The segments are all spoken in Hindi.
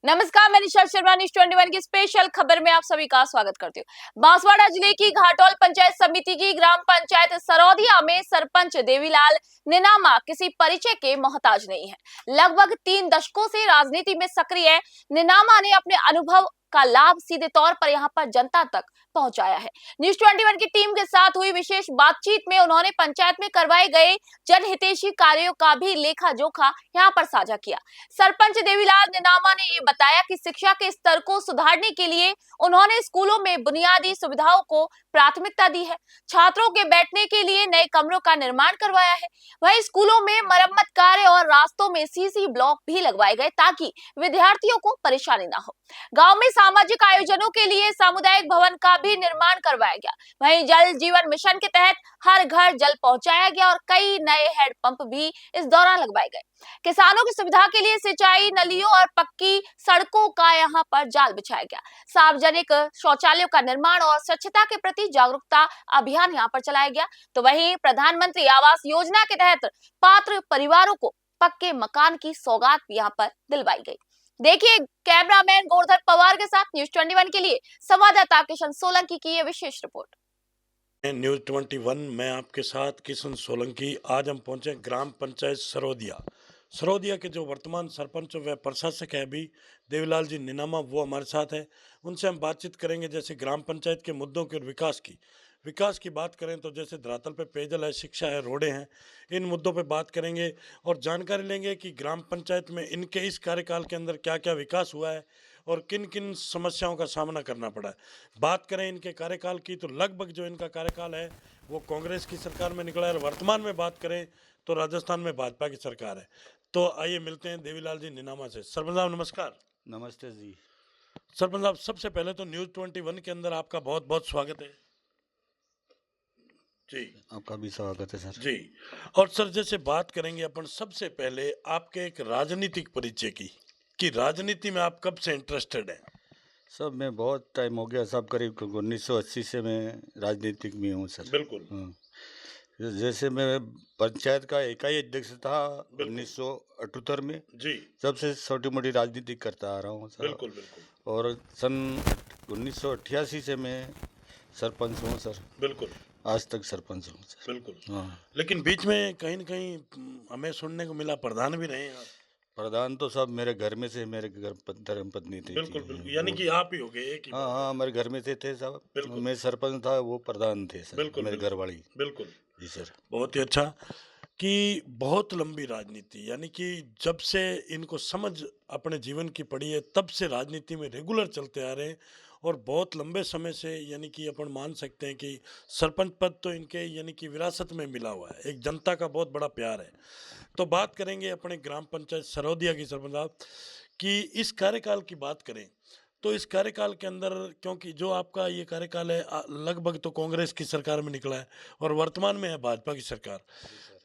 नमस्कार, मैं निशा शर्मा न्यूज़ 21 की स्पेशल खबर में आप सभी का स्वागत करती हूँ। बांसवाड़ा जिले की घाटोल पंचायत समिति की ग्राम पंचायत सरोदिया में सरपंच देवीलाल निनामा किसी परिचय के मोहताज नहीं है। लगभग 3 दशकों से राजनीति में सक्रिय है। निनामा ने अपने अनुभव का लाभ सीधे तौर पर यहाँ पर जनता तक पहुंचाया है। न्यूज़ 21 की टीम के साथ हुई विशेष बातचीत में उन्होंने पंचायत में करवाए गए जनहितैषी कार्यों का भी लेखा जोखा यहाँ पर साझा किया। सरपंच देवीलाल निनामा ने ये बताया कि शिक्षा के स्तर को सुधारने के लिए उन्होंने स्कूलों में बुनियादी सुविधाओं को प्राथमिकता दी है। छात्रों के बैठने के लिए नए कमरों का निर्माण करवाया है। वहीं स्कूलों में मरम्मत कार्य और रास्तों में सीसी ब्लॉक भी लगवाए गए ताकि विद्यार्थियों को परेशानी ना हो। गांव में सामाजिक आयोजनों के लिए सामुदायिक भवन का भी निर्माण करवाया गया। वहीं जल जीवन मिशन के तहत हर घर जल पहुंचाया गया और कई नए हैंडपंप भी इस दौरान लगवाए गए। किसानों की सुविधा के लिए सिंचाई नलियों और पक्की सड़कों का यहाँ पर जाल बिछाया गया। सार्वजनिक शौचालयों का निर्माण और स्वच्छता के प्रति जागरूकता अभियान यहाँ पर चलाया गया। तो वहीं प्रधानमंत्री आवास योजना के तहत पात्र परिवारों को पक्के मकान की सौगात भी यहाँ पर दिलवाई गई। देखिए कैमरामैन गोवर्धन पवार के साथ न्यूज़ 21 के लिए संवाददाता किशन सोलंकी की ये विशेष रिपोर्ट। न्यूज़ 21 में आपके साथ किशन सोलंकी। आज हम पहुंचे ग्राम पंचायत सरोदिया के जो वर्तमान सरपंच व प्रशासक है अभी देवीलाल जी निनामा, वो हमारे साथ है। उनसे हम बातचीत करेंगे जैसे ग्राम पंचायत के मुद्दों के और विकास की बात करें तो जैसे धरातल पे पेयजल है, शिक्षा है, रोडें हैं, इन मुद्दों पे बात करेंगे और जानकारी लेंगे कि ग्राम पंचायत में इनके इस कार्यकाल के अंदर क्या क्या विकास हुआ है और किन किन समस्याओं का सामना करना पड़ा है। बात करें इनके कार्यकाल की तो लगभग जो इनका कार्यकाल है वो कांग्रेस की सरकार में निकला है और वर्तमान में बात करें तो राजस्थान में भाजपा की सरकार है। तो आइए मिलते हैं देवीलाल जी निनामा से। सरपंच साहब नमस्कार। नमस्ते जी। सरपंच साहब सबसे पहले तो न्यूज़ 21 के अंदर आपका बहुत बहुत स्वागत है जी। आपका भी स्वागत है सर जी। और सर जैसे बात करेंगे अपन सबसे पहले आपके एक राजनीतिक परिचय की कि राजनीति में आप कब से इंटरेस्टेड हैं? सब मैं बहुत टाइम हो गया, सब करीब 1980 से मैं राजनीतिक में हूँ सर। बिल्कुल। हाँ। जैसे मैं पंचायत का इकाई अध्यक्ष था बिल्कुल। 1978 में, जी। तब से छोटी मोटी राजनीति करता आ रहा हूँ सर। बिल्कुल बिल्कुल। और सन 1988 से मैं सरपंच हूँ सर। बिल्कुल। आज तक सरपंच हूँ सर। बिल्कुल। हाँ। लेकिन बीच में कहीं न कहीं हमें सुनने को मिला प्रधान भी रहे हैं आप। प्रधान तो सब मेरे घर में से, मेरे घर धर्म पत्नी थी। बिल्कुल बिल्कुल, यानी कि आप ही हो गए एक ही हाँ बार। हाँ, हमारे घर में से थे सब। बिल्कुल। मैं सरपंच था, वो प्रधान थे सर। बिल्कुल मेरे घर वाली। बिल्कुल। जी सर। बहुत ही अच्छा कि बहुत लंबी राजनीति, यानी कि जब से इनको समझ अपने जीवन की पड़ी है तब से राजनीति में रेगुलर चलते आ रहे हैं और बहुत लंबे समय से, यानी कि अपन मान सकते हैं कि सरपंच पद तो इनके यानी कि विरासत में मिला हुआ है, एक जनता का बहुत बड़ा प्यार है। तो बात करेंगे अपने ग्राम पंचायत सरोदिया की सरपंच साहब कि इस कार्यकाल की बात करें तो इस कार्यकाल के अंदर, क्योंकि जो आपका ये कार्यकाल है लगभग तो कांग्रेस की सरकार में निकला है और वर्तमान में है भाजपा की सरकार।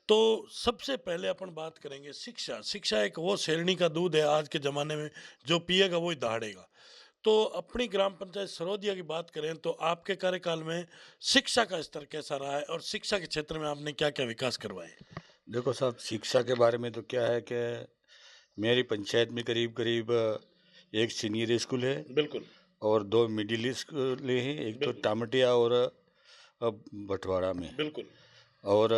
तो सबसे पहले अपन बात करेंगे शिक्षा एक वो शेरनी का दूध है आज के ज़माने में, जो पिएगा वही दहाड़ेगा। तो अपनी ग्राम पंचायत सरोदिया की बात करें तो आपके कार्यकाल में शिक्षा का स्तर कैसा रहा है और शिक्षा के क्षेत्र में आपने क्या क्या विकास करवाए? देखो साहब, शिक्षा के बारे में तो क्या है कि मेरी पंचायत में करीब करीब एक सीनियर स्कूल है। बिल्कुल। और 2 मिडिल स्कूल हैं, एक तो टामटिया और बटवाड़ा में। बिल्कुल। और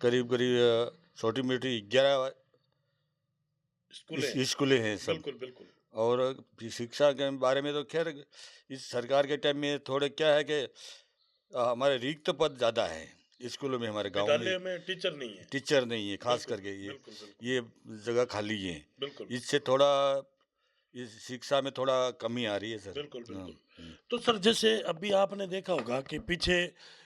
करीब करीब छोटी मोटी 11 स्कूलें हैं सब। बिल्कुल बिल्कुल। और शिक्षा के बारे में तो खैर इस सरकार के टाइम में थोड़े क्या है कि हमारे रिक्त पद ज़्यादा है स्कूलों में, हमारे गांव में टीचर नहीं है खास करके। ये जगह खाली है। बिल्कुल। इससे थोड़ा इस शिक्षा में थोड़ा कमी आ रही है सर। बिल्कुल बिल्कुल। तो सर जैसे अभी आपने देखा होगा कि पीछे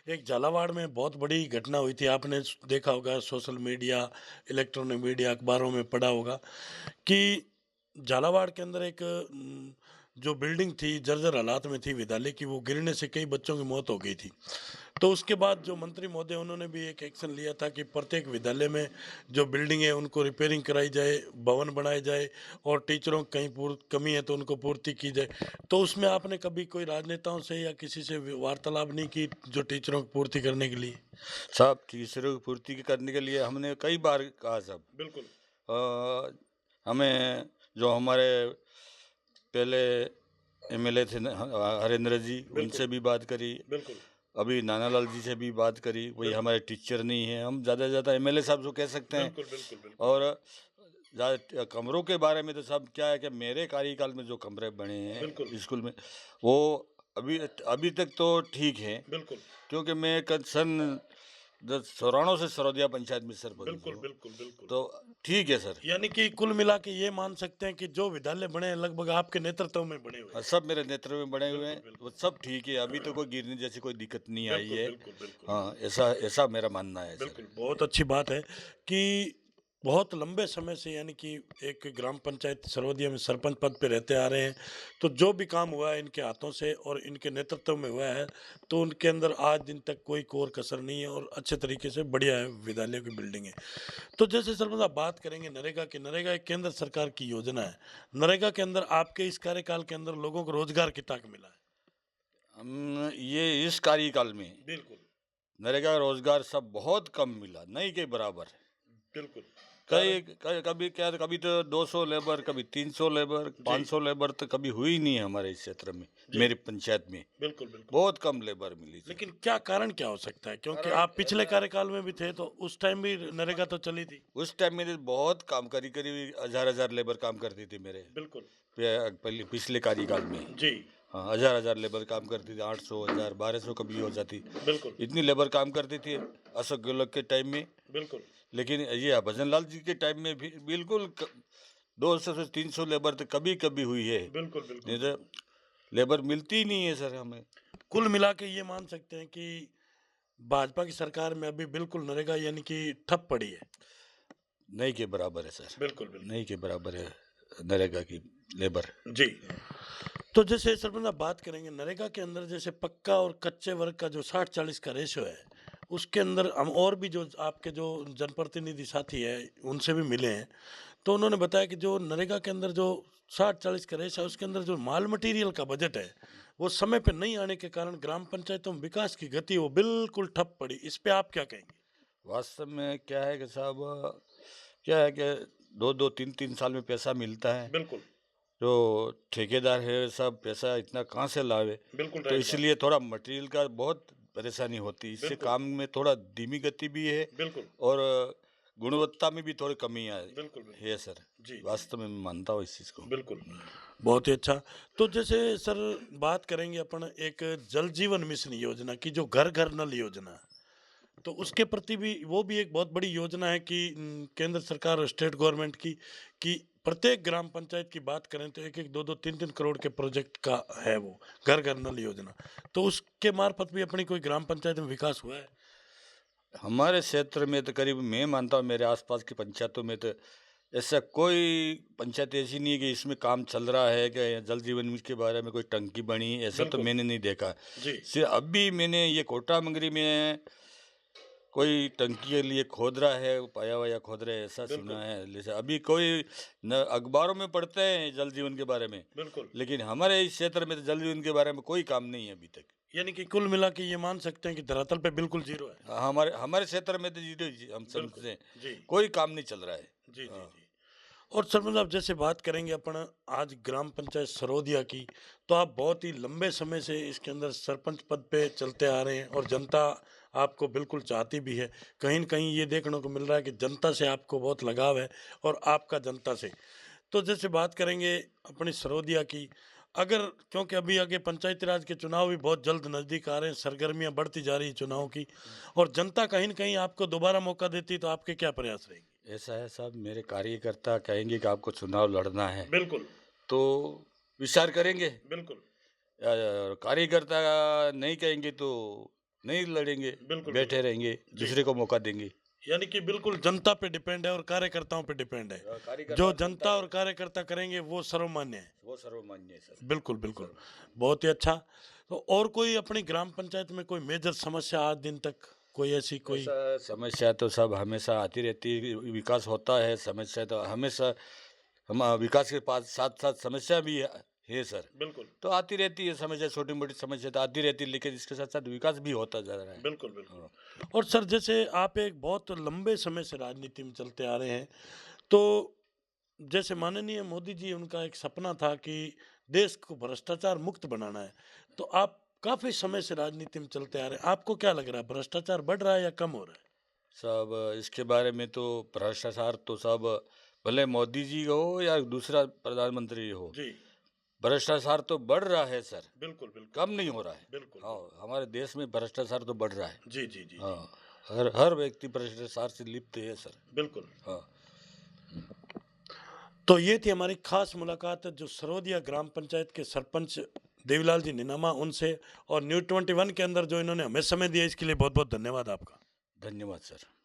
एक झालावाड़ में बहुत बड़ी घटना हुई थी, आपने देखा होगा सोशल मीडिया, इलेक्ट्रॉनिक मीडिया, अखबारों में पढ़ा होगा कि झालावाड़ के अंदर एक जो बिल्डिंग थी जर्जर हालात में थी विद्यालय की, वो गिरने से कई बच्चों की मौत हो गई थी। तो उसके बाद जो मंत्री महोदय उन्होंने भी एक एक्शन लिया था कि प्रत्येक विद्यालय में जो बिल्डिंग है उनको रिपेयरिंग कराई जाए, भवन बनाए जाए और टीचरों की कहीं कमी है तो उनको पूर्ति की जाए। तो उसमें आपने कभी कोई राजनेताओं से या किसी से वार्तालाप नहीं की जो टीचरों की पूर्ति करने के लिए? साहब, टीचरों की पूर्ति करने के लिए हमने कई बार कहा साहब। बिल्कुल। हमें जो हमारे पहले एमएलए थे हरेंद्र जी, उनसे भी बात करी, बिल्कुल अभी नानालाल जी से भी बात करी। वही हमारे टीचर नहीं है, हम ज़्यादा से ज़्यादा एमएलए साहब को कह सकते हैं। बिल्कुल बिल्कुल बिल्कुल और ज़्यादा कमरों के बारे में तो सब क्या है कि मेरे कार्यकाल में जो कमरे बने बिल्कुल। हैं स्कूल में, वो अभी अभी तक तो ठीक है, बिल्कुल क्योंकि मैं सन 94 से सरौदिया पंचायत में सरपंच बिल्कुल हूँ, बिल्कुल बिल्कुल। तो ठीक है सर। यानी कि कुल मिला के ये मान सकते हैं कि जो विद्यालय बने हैं लगभग आपके नेतृत्व में बने हुए हैं। सब मेरे नेतृत्व में बने हुए हैं, बिल्कुल वो सब ठीक है, अभी तो कोई गिरने जैसी कोई दिक्कत नहीं आई बिल्कुल है। बिल्कुल बिल्कुल हाँ, ऐसा ऐसा मेरा मानना है सर। बिल्कुल बहुत अच्छी बात है कि बहुत लंबे समय से यानी कि एक ग्राम पंचायत सरवदिया में सरपंच पद पे रहते आ रहे हैं, तो जो भी काम हुआ है इनके हाथों से और इनके नेतृत्व में हुआ है, तो उनके अंदर आज दिन तक कोई कोर कसर नहीं है और अच्छे तरीके से बढ़िया है विद्यालय की बिल्डिंग है। तो जैसे सरपंच आप बात करेंगे नरेगा की, नरेगा एक केंद्र सरकार की योजना है। नरेगा के अंदर आपके इस कार्यकाल के अंदर लोगों को रोजगार कितना मिला है? हम ये इस कार्यकाल में बिल्कुल नरेगा का रोजगार सब बहुत कम मिला, नहीं के बराबर। बिल्कुल कभी क्या, कभी तो 200 लेबर, कभी 300 लेबर, 500 लेबर तो कभी हुई नहीं है हमारे इस क्षेत्र में, मेरी पंचायत में बिल्कुल बिल्कुल। बहुत कम लेबर मिली थी। लेकिन क्या कारण क्या हो सकता है, क्योंकि आप पिछले कार्यकाल में भी थे तो उस टाइम भी नरेगा तो चली थी। उस टाइम में तो बहुत काम करी, करीब 1000 लेबर काम करती थी मेरे बिल्कुल पिछले कार्यकाल में। जी हाँ, 1000 लेबर काम करती थी, 800, 1000, 1200 कभी हो जाती, बिल्कुल इतनी लेबर काम करती थी अशोक गहलोत के टाइम में। बिल्कुल लेकिन ये भजन लाल जी के टाइम में भी बिल्कुल 200 से 300 लेबर तो कभी कभी हुई है, बिल्कुल नहीं बिल्कुल। तो लेबर मिलती ही नहीं है सर हमें। कुल मिला के ये मान सकते हैं कि भाजपा की सरकार में अभी बिल्कुल नरेगा यानी कि ठप पड़ी है। नहीं के बराबर है सर, बिल्कुल बिल्कुल नहीं के बराबर है नरेगा की लेबर। जी। तो जैसे सरपंच आप बात करेंगे नरेगा के अंदर, जैसे पक्का और कच्चे वर्ग का जो 60-40 का रेशो है, उसके अंदर हम और भी जो आपके जो जनप्रतिनिधि साथी है उनसे भी मिले हैं, तो उन्होंने बताया कि जो नरेगा के अंदर जो 60-40 का रेशो है उसके अंदर जो माल मटेरियल का बजट है वो समय पे नहीं आने के कारण ग्राम पंचायतों में विकास की गति वो बिल्कुल ठप पड़ी। इस पे आप क्या कहेंगे? वास्तव में क्या है कि साहब, क्या है कि 2-2, 3-3 साल में पैसा मिलता है, बिल्कुल जो ठेकेदार है सब पैसा इतना कहाँ से लावे, बिल्कुल तो राइट इसलिए थोड़ा मटेरियल का बहुत परेशानी होती है, इससे बिल्कुल। काम में थोड़ा धीमी गति भी है बिल्कुल और गुणवत्ता में भी थोड़ी कमी बिल्कुल बिल्कुल है सर। जी वास्तव में मैं मानता हूँ इस चीज़ को। बिल्कुल बहुत ही अच्छा। तो जैसे सर बात करेंगे अपन एक जल जीवन मिशन योजना की, जो घर घर नल योजना, तो उसके प्रति भी वो भी एक बहुत बड़ी योजना है कि केंद्र सरकार और स्टेट गवर्नमेंट की कि प्रत्येक ग्राम पंचायत की बात करें तो 1-1, 2-2, 3-3 करोड़ के प्रोजेक्ट का है वो घर घर नल योजना। तो उसके मार्फत भी अपनी कोई ग्राम पंचायत में विकास हुआ है? हमारे क्षेत्र में तो करीब मैं मानता हूँ मेरे आसपास की पंचायतों में तो ऐसा कोई पंचायत ऐसी नहीं है कि इसमें काम चल रहा है कि जल जीवन मिशन के बारे में कोई टंकी बनी, ऐसा तो बिल्कुल मैंने नहीं देखा। जी सिर्फ अभी मैंने ये कोटा मंगरी में कोई टंकी के लिए खोद रहा है, पाया वाया खोद रहे हैं, ऐसा बिल्कुल सुना है। जैसे अभी कोई न अखबारों में पढ़ते हैं जल जीवन के बारे में, बिल्कुल। लेकिन हमारे इस क्षेत्र में तो जल जीवन के बारे में कोई काम नहीं है अभी तक। यानी कि कुल मिला के ये मान सकते हैं कि धरातल पे बिल्कुल जीरो है। हमारे हमारे क्षेत्र में तो जीरो हम बिल्कुल समझते हैं, जी कोई काम नहीं चल रहा है। जी जी हाँ। जी। और सरपंच साहब जैसे बात करेंगे अपन आज ग्राम पंचायत सरौदिया की, तो आप बहुत ही लंबे समय से इसके अंदर सरपंच पद पे चलते आ रहे हैं और जनता आपको बिल्कुल चाहती भी है। कहीं न कहीं ये देखने को मिल रहा है कि जनता से आपको बहुत लगाव है और आपका जनता से। तो जैसे बात करेंगे अपनी सरौदिया की, अगर क्योंकि अभी आगे पंचायती राज के चुनाव भी बहुत जल्द नज़दीक आ रहे हैं, सरगर्मियाँ बढ़ती जा रही हैं चुनाव की, और जनता कहीं न कहीं आपको दोबारा मौका देती, तो आपके क्या प्रयास रहेंगे? ऐसा है साहब, मेरे कार्यकर्ता कहेंगे कि आपको चुनाव लड़ना है बिल्कुल, तो विचार करेंगे, बिल्कुल, कार्यकर्ता नहीं कहेंगे तो नहीं लड़ेंगे, बिल्कुल, बैठे बिल्कुल। रहेंगे, जी। दूसरे को मौका देंगे। यानी कि बिल्कुल जनता पे डिपेंड है और कार्यकर्ताओं पे डिपेंड है। कार्यकर्ता जो और जनता और कार्यकर्ता करेंगे वो सर्वमान्य है। वो सर्वमान्य है सर। बिल्कुल, बिल्कुल। बहुत ही अच्छा। तो और कोई अपनी ग्राम पंचायत में कोई मेजर समस्या आज दिन तक कोई ऐसी कोई? ऐसा समस्या तो सब हमेशा आती रहती है, विकास होता है, समस्या तो हमेशा हम विकास के पास साथ साथ समस्या भी है सर। बिल्कुल, तो आती रहती है समस्या, छोटी मोटी समस्या तो आती रहती है, लेकिन इसके साथ साथ विकास भी होता जा रहा है। बिल्कुल, बिल्कुल। हाँ। और सर जैसे आप एक बहुत लंबे समय से राजनीति में चलते आ रहे हैं, तो जैसे माननीय मोदी जी, उनका एक सपना था कि देश को भ्रष्टाचार मुक्त बनाना है, तो आप काफी समय से राजनीति में चलते आ रहे हैं, आपको क्या लग रहा है, भ्रष्टाचार बढ़ रहा है या कम हो रहा है? सब इसके बारे में तो भ्रष्टाचार तो सब, भले मोदी जी हो या दूसरा प्रधानमंत्री हो, जी भ्रष्टाचार तो बढ़ रहा है सर, बिल्कुल बिल्कुल कम नहीं हो रहा है। बिल्कुल हाँ, हमारे देश में भ्रष्टाचार तो बढ़ रहा है। जी जी जी हाँ, हर व्यक्ति भ्रष्टाचार से लिप्त है सर। बिल्कुल। हाँ। तो ये थी हमारी खास मुलाकात जो सरोदिया ग्राम पंचायत के सरपंच देवीलाल जी निनामा उनसे, और न्यूज़ 21 के अंदर जो इन्होंने हमें समय दिया इसके लिए बहुत बहुत धन्यवाद आपका। धन्यवाद सर।